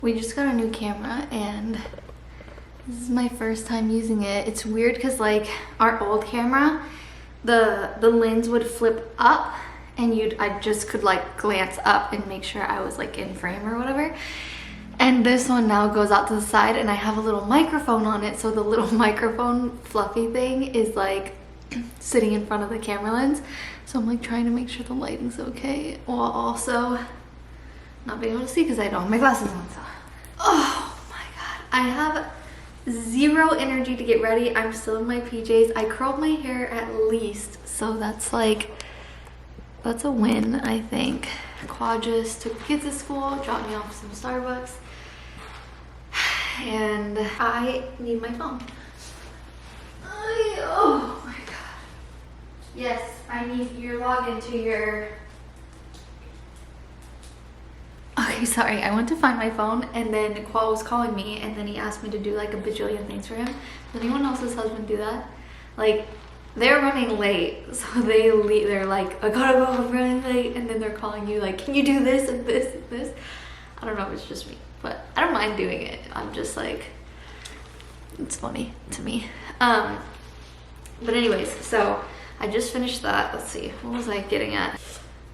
We just got a new camera and this is my first time using it. It's weird because like our old camera, the lens would flip up and I just could like glance up and make sure I was like in frame or whatever. And this one now goes out to the side and I have a little microphone on it. So the little microphone fluffy thing is like sitting in front of the camera lens. So I'm like trying to make sure the lighting's okay while also not being able to see because I don't have my glasses on. So. Oh my god, I have zero energy to get ready. I'm still in my PJs. I curled my hair at least, so that's like, that's a win, I think. Khoa just took the kids to school, dropped me off some Starbucks, and I need my phone. Oh my god. Yes, I need your login to your... Okay, sorry, I went to find my phone and then Khoa was calling me and then he asked me to do like a bajillion things for him. Does anyone else's husband do that? Like, they're running late, so they're like, I gotta go, I'm running late, and then they're calling you like, can you do this and this and this? I don't know if it's just me, but I don't mind doing it. I'm just like, it's funny to me. But anyways, so I just finished that. Let's see, what was I getting at?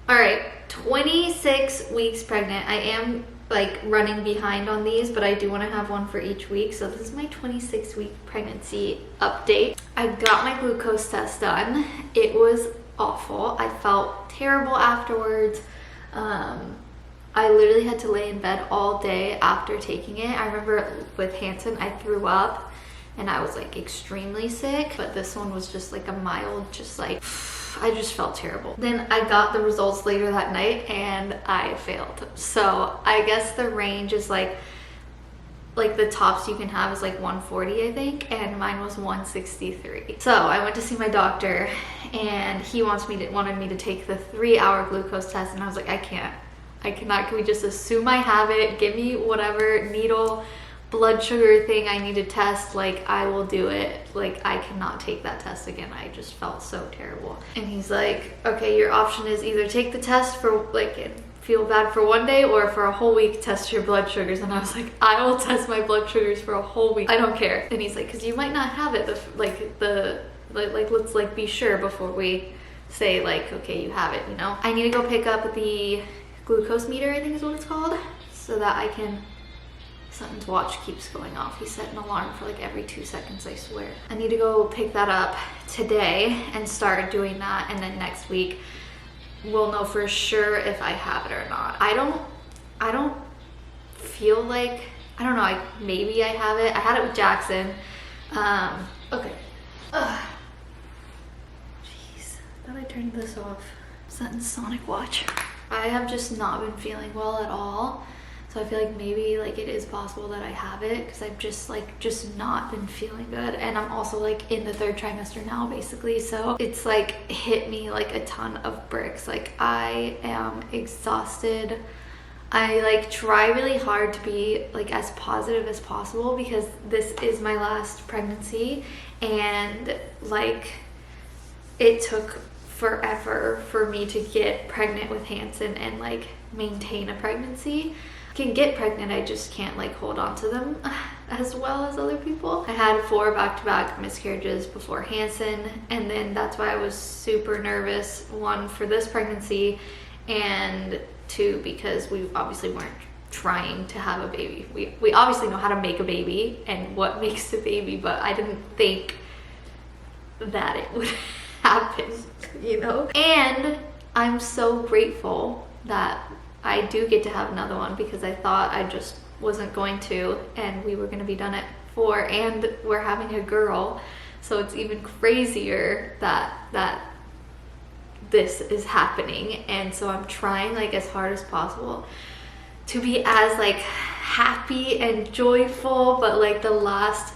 All right, 26 weeks pregnant. I am like running behind on these, but I do want to have one for each week. So this is my 26-week pregnancy update. I got my glucose test done. It was awful. I felt terrible afterwards. I literally had to lay in bed all day after taking it. I remember with Hanson, I threw up and I was like extremely sick, but this one was just like a mild, just like, I just felt terrible. Then I got the results later that night and I failed. So I guess the range is like the tops you can have is like 140, I think, and mine was 163. So I went to see my doctor and he wanted me to take the 3-hour glucose test, and I was like, I cannot, can we just assume I have it? Give me whatever needle blood sugar thing I need to test, like I will do it. Like I cannot take that test again. I just felt so terrible. And he's like, okay, your option is either take the test for like feel bad for one day or for a whole week test your blood sugars. And I was like, I will test my blood sugars for a whole week. I don't care. And he's like, because you might not have it, let's like be sure before we say like, okay, you have it, you know. I need to go pick up the glucose meter, I think is what it's called, so that I can... Sutton's watch keeps going off. He set an alarm for like every 2 seconds, I swear. I need to go pick that up today and start doing that, and then next week we'll know for sure if I have it or not. I don't feel like, I don't know, maybe I have it. I had it with Jackson. Okay. Jeez, I thought I turned this off. Sutton's Sonic watch. I have just not been feeling well at all. So I feel like maybe like it is possible that I have it because I've just not been feeling good. And I'm also like in the 3rd trimester now basically. So it's like hit me like a ton of bricks. Like I am exhausted. I like try really hard to be like as positive as possible because this is my last pregnancy, and like it took forever for me to get pregnant with Hanson and like maintain a pregnancy. Can get pregnant, I just can't like hold on to them as well as other people. I had 4 back-to-back miscarriages before Hanson, and then that's why I was super nervous, 1 for this pregnancy, and 2 because we obviously weren't trying to have a baby. We obviously know how to make a baby and what makes a baby, but I didn't think that it would happen, you know? And I'm so grateful that I do get to have another one because I thought I just wasn't going to, and we were going to be done at 4, and we're having a girl, so it's even crazier that this is happening. And so I'm trying like as hard as possible to be as like happy and joyful, but like the last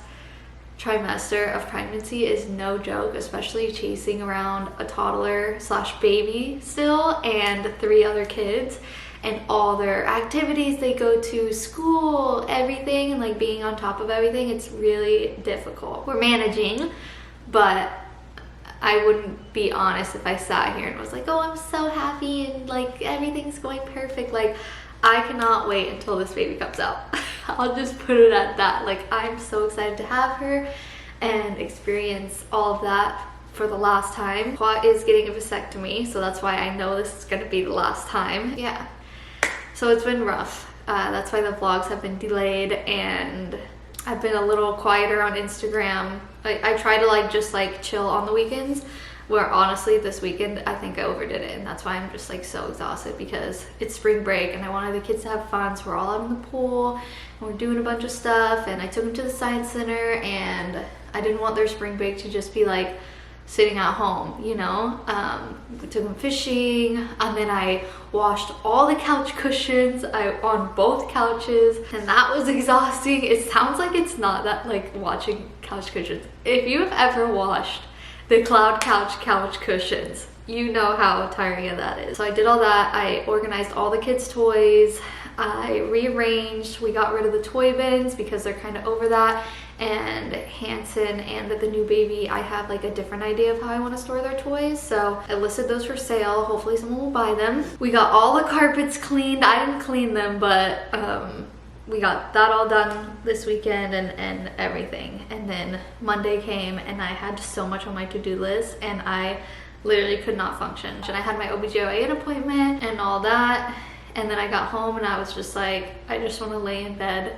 trimester of pregnancy is no joke, especially chasing around a toddler / baby still and 3 other kids and all their activities they go to, school, everything, and like being on top of everything. It's really difficult. We're managing, but I wouldn't be honest if I sat here and was like, oh, I'm so happy and like everything's going perfect. Like I cannot wait until this baby comes out. I'll just put it at that. Like, I'm so excited to have her and experience all of that for the last time. Khoa is getting a vasectomy, so that's why I know this is gonna be the last time. Yeah, so it's been rough. That's why the vlogs have been delayed, and I've been a little quieter on Instagram. I try to like just like chill on the weekends, where honestly this weekend I think I overdid it, and that's why I'm just like so exhausted, because it's spring break and I wanted the kids to have fun, so we're all out in the pool and we're doing a bunch of stuff, and I took them to the science center, and I didn't want their spring break to just be like sitting at home, you know. We took them fishing, and then I washed all the couch cushions on both couches, and that was exhausting. It sounds like it's not that, like, washing couch cushions. If you have ever washed the cloud couch cushions, you know how tiring that is. So I did all that. I organized all the kids' toys. I rearranged. We got rid of the toy bins because they're kind of over that. And Hanson and the new baby, I have like a different idea of how I want to store their toys. So I listed those for sale. Hopefully someone will buy them. We got all the carpets cleaned. I didn't clean them, but we got that all done this weekend and everything. And then Monday came and I had so much on my to-do list, and I literally could not function. And I had my OBGYN appointment and all that. And then I got home and I was just like, I just want to lay in bed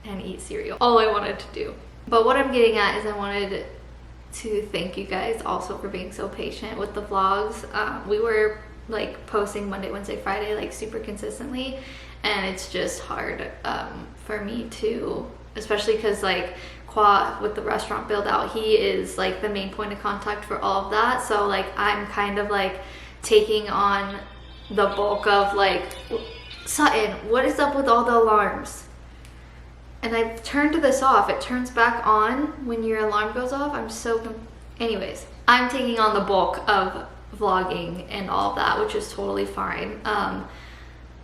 and eat cereal. All I wanted to do. But what I'm getting at is I wanted to thank you guys also for being so patient with the vlogs. We were like posting Monday, Wednesday, Friday like super consistently, and it's just hard for me to, especially because like Khoa with the restaurant build out, he is like the main point of contact for all of that. So like I'm kind of like taking on the bulk of like, Sutton, what is up with all the alarms? And I've turned this off. It turns back on when your alarm goes off. I'm so, anyways, I'm taking on the bulk of vlogging and all of that, which is totally fine.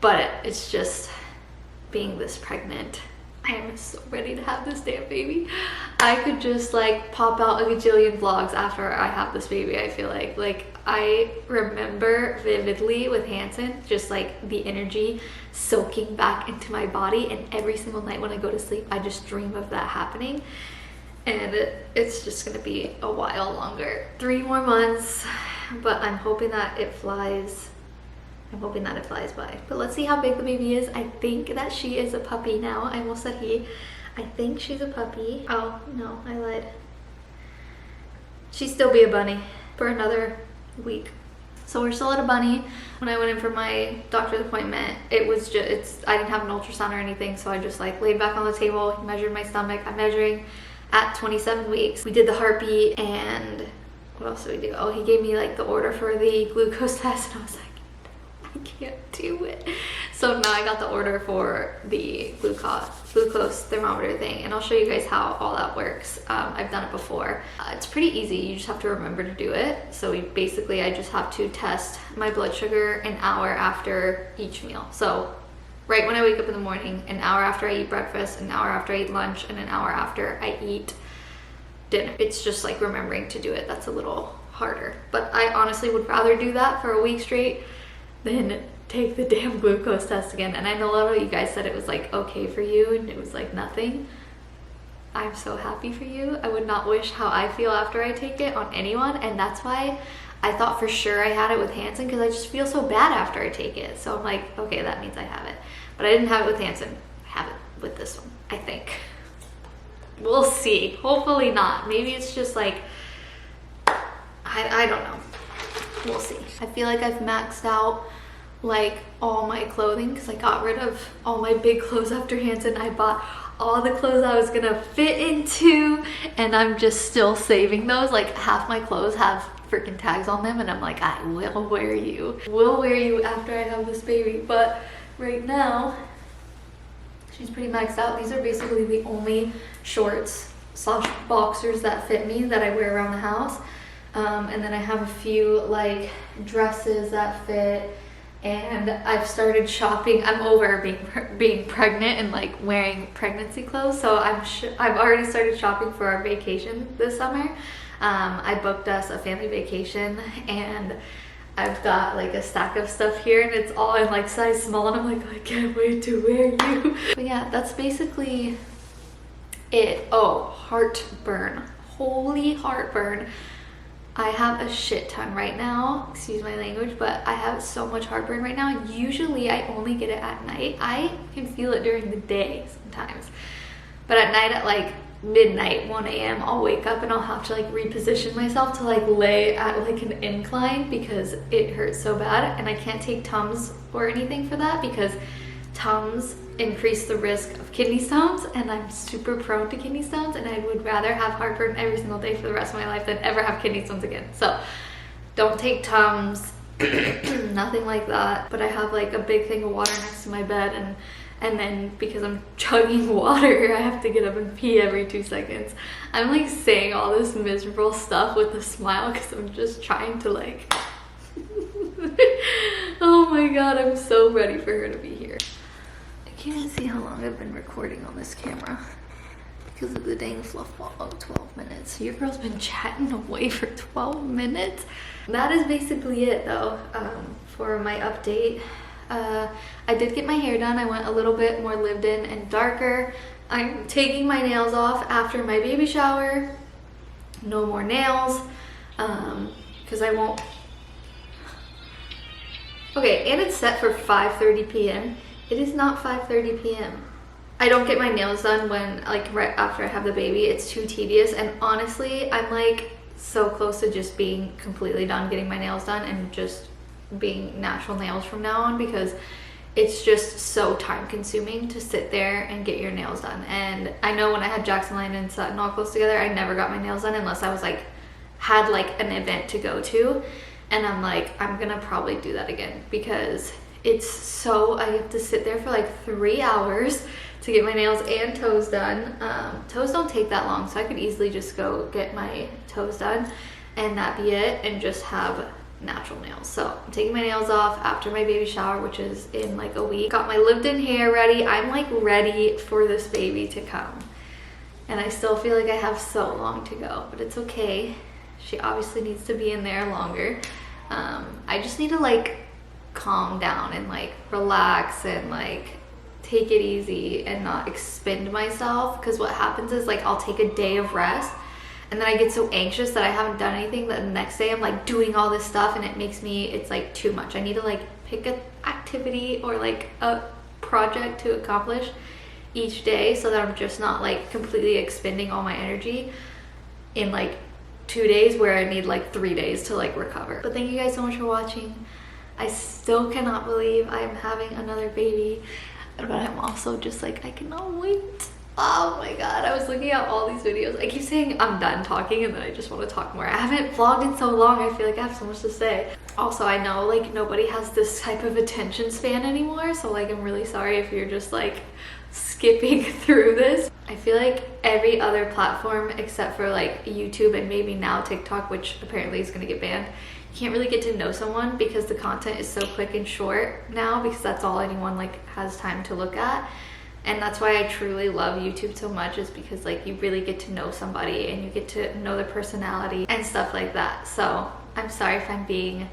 But it's just being this pregnant. I am so ready to have this damn baby. I could just like pop out a gajillion vlogs after I have this baby. I feel like I remember vividly with Hanson, just like the energy soaking back into my body, and every single night when I go to sleep, I just dream of that happening. And it's just gonna be a while longer, 3 more months, but I'm hoping that it flies. I'm hoping that it flies by. But let's see how big the baby is. I think that she is a puppy now. I almost said he. I think she's a puppy. Oh, no, I lied. She'd still be a bunny for another week. So we're still at a bunny. When I went in for my doctor's appointment, it was just, I didn't have an ultrasound or anything, so I just like laid back on the table, he measured my stomach. I'm measuring at 27 weeks. We did the heartbeat, and what else did we do? Oh, he gave me like the order for the glucose test, and I was like, I can't do it. So now I got the order for the glucose thermometer thing, and I'll show you guys how all that works. I've done it before. It's pretty easy. You just have to remember to do it. So I just have to test my blood sugar an hour after each meal. So right when I wake up in the morning, an hour after I eat breakfast, an hour after I eat lunch, and an hour after I eat dinner. It's just like remembering to do it. That's a little harder, but I honestly would rather do that for a week straight than take the damn glucose test again. And I know a lot of you guys said it was like okay for you, and it was like nothing. I'm so happy for you. I would not wish how I feel after I take it on anyone, and that's why I thought for sure I had it with Hanson, because I just feel so bad after I take it. So I'm like, okay, that means I have it. But I didn't have it with Hanson. I have it with this one, I think. We'll see. Hopefully not. Maybe it's just like, I don't know. We'll see. I feel like I've maxed out like all my clothing, because I got rid of all my big clothes after Hanson. I bought all the clothes I was gonna fit into, and I'm just still saving those. Like half my clothes have freaking tags on them, and I'm like, I will wear you. Will wear you after I have this baby. But right now, she's pretty maxed out. These are basically the only shorts / boxers that fit me that I wear around the house. And then I have a few like dresses that fit, and I've started shopping. I'm over being pregnant and like wearing pregnancy clothes, so I've already started shopping for our vacation this summer. I booked us a family vacation, and I've got like a stack of stuff here and it's all in like size small, and I'm like, I can't wait to wear you. But yeah, that's basically it. Oh, heartburn. Holy heartburn. I have a shit ton right now, excuse my language, but I have so much heartburn right now. Usually I only get it at night. I can feel it during the day sometimes, but at night at like midnight, 1 a.m, I'll wake up and I'll have to like reposition myself to like lay at like an incline because it hurts so bad, and I can't take Tums or anything for that because Tums increase the risk of kidney stones, and I'm super prone to kidney stones, and I would rather have heartburn every single day for the rest of my life than ever have kidney stones again. So don't take Tums, nothing like that. But I have like a big thing of water next to my bed, and then because I'm chugging water, I have to get up and pee every 2 seconds. I'm like saying all this miserable stuff with a smile because I'm just trying to like oh my god, I'm so ready for her to be here. I can't even see how long I've been recording on this camera because of the dang fluff ball. Oh, 12 minutes. Your girl's been chatting away for 12 minutes. That is basically it though, for my update. I did get my hair done. I went a little bit more lived in and darker. I'm taking my nails off after my baby shower. No more nails, because I won't. Okay, and it's set for 5:30 p.m. It is not 5:30 p.m. I don't get my nails done when, like, right after I have the baby. It's too tedious, and honestly, I'm like so close to just being completely done getting my nails done and just being natural nails from now on, because it's just so time consuming to sit there and get your nails done. And I know when I had Jackson Lane and Sutton all close together, I never got my nails done unless I was like had like an event to go to, and I'm like, I'm gonna probably do that again because it's so, I have to sit there for like 3 hours to get my nails and toes done. Toes don't take that long, so I could easily just go get my toes done and that be it, and just have natural nails. So I'm taking my nails off after my baby shower, which is in like a week. Got my lived-in hair ready. I'm like ready for this baby to come, and I still feel like I have so long to go, but it's okay. She obviously needs to be in there longer. I just need to like calm down and like relax and like take it easy and not expend myself, because what happens is like I'll take a day of rest and then I get so anxious that I haven't done anything that the next day I'm like doing all this stuff, and it makes me, it's like too much. I need to like pick an activity or like a project to accomplish each day so that I'm just not like completely expending all my energy in like 2 days where I need like 3 days to like recover. But thank you guys so much for watching. I still cannot believe I'm having another baby, but I'm also just like, I cannot wait. Oh my god, I was looking at all these videos. I keep saying I'm done talking and then I just want to talk more. I haven't vlogged in so long, I feel like I have so much to say. Also, I know like nobody has this type of attention span anymore, so like I'm really sorry if you're just like skipping through this. I feel like every other platform except for like YouTube and maybe now TikTok, which apparently is gonna get banned, you can't really get to know someone because the content is so quick and short now, because that's all anyone like has time to look at. And that's why I truly love YouTube so much, is because like you really get to know somebody and you get to know their personality and stuff like that. So I'm sorry if I'm being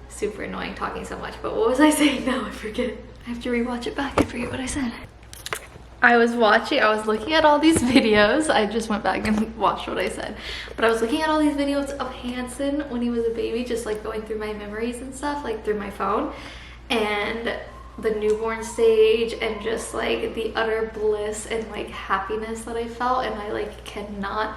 super annoying talking so much, but what was I saying now? I forget. I have to rewatch it back. I forget what I said. I was looking at all these videos. I just went back and watched what I said. But I was looking at all these videos of Hanson when he was a baby, just like going through my memories and stuff, like through my phone. And the newborn stage, and just like the utter bliss and like happiness that I felt, and I like cannot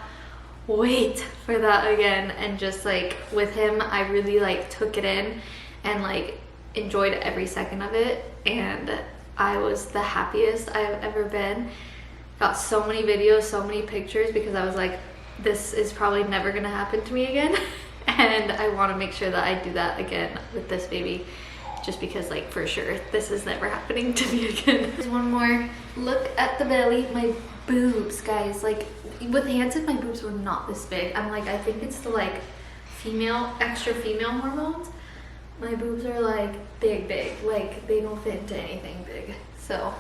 wait for that again. And just like with him, I really like took it in and like enjoyed every second of it, and I was the happiest I've ever been. Got so many videos, so many pictures, because I was like, this is probably never gonna happen to me again. And I want to make sure that I do that again with this baby, just because like for sure this is never happening to me again. There's one more look at the belly. My boobs, guys, like with Hanson my boobs were not this big. I'm like, I think it's the like extra female hormones. My boobs are like big, like they don't fit into anything big. So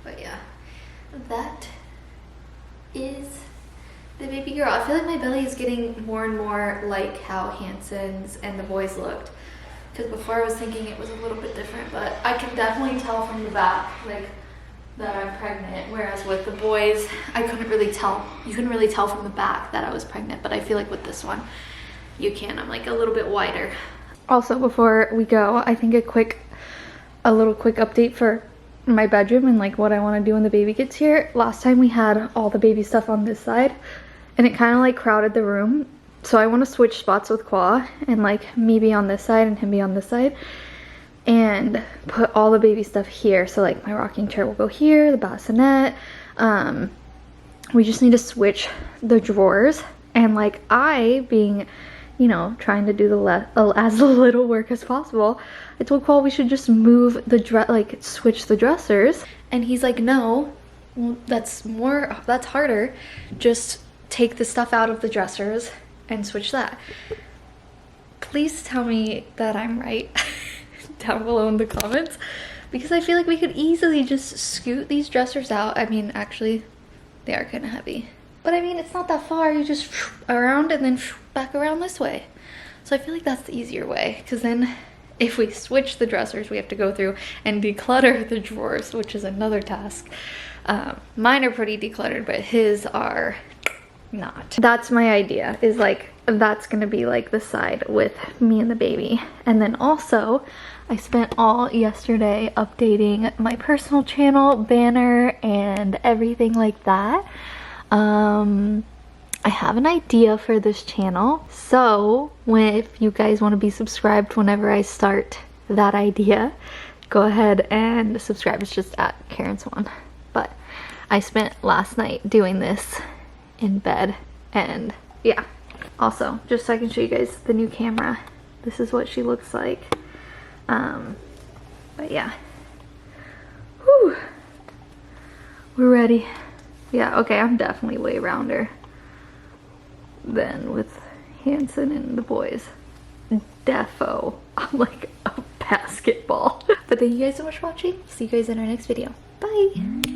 but yeah, that is the baby baby girl. I feel like my belly is getting more and more like how Hanson's and the boys looked. Because before I was thinking it was a little bit different, but I can definitely tell from the back, like, that I'm pregnant. Whereas with the boys, I couldn't really tell. You couldn't really tell from the back that I was pregnant, but I feel like with this one, you can. I'm like a little bit wider. Also, before we go, I think a little quick update for my bedroom and like what I want to do when the baby gets here. Last time we had all the baby stuff on this side, and it kind of like crowded the room. So I want to switch spots with Khoa and like me be on this side and him be on this side, and put all the baby stuff here. So like my rocking chair will go here, the bassinet. We just need to switch the drawers, and like I being, you know, trying to do as little work as possible, I told Khoa we should just move the switch the dressers, and he's like, no, that's harder. Just take the stuff out of the dressers and switch that. Please tell me that I'm right down below in the comments, because I feel like we could easily just scoot these dressers out. I mean, actually, they are kind of heavy, but I mean, it's not that far. You just around and then back around this way. So I feel like that's the easier way, because then if we switch the dressers, we have to go through and declutter the drawers, which is another task. Mine are pretty decluttered, but his are not. That's my idea, is like, that's gonna be like the side with me and the baby. And then also, I spent all yesterday updating my personal channel banner and everything like that. I have an idea for this channel, so if you guys want to be subscribed whenever I start that idea, go ahead and subscribe. It's just at kerenswanson. But I spent last night doing this in bed, and yeah. Also, just so I can show you guys the new camera, this is what she looks like. But yeah. Whew. We're ready. Yeah, okay, I'm definitely way rounder than with Hanson and the boys. Defo. I'm like a basketball. But thank you guys so much for watching. See you guys in our next video. Bye.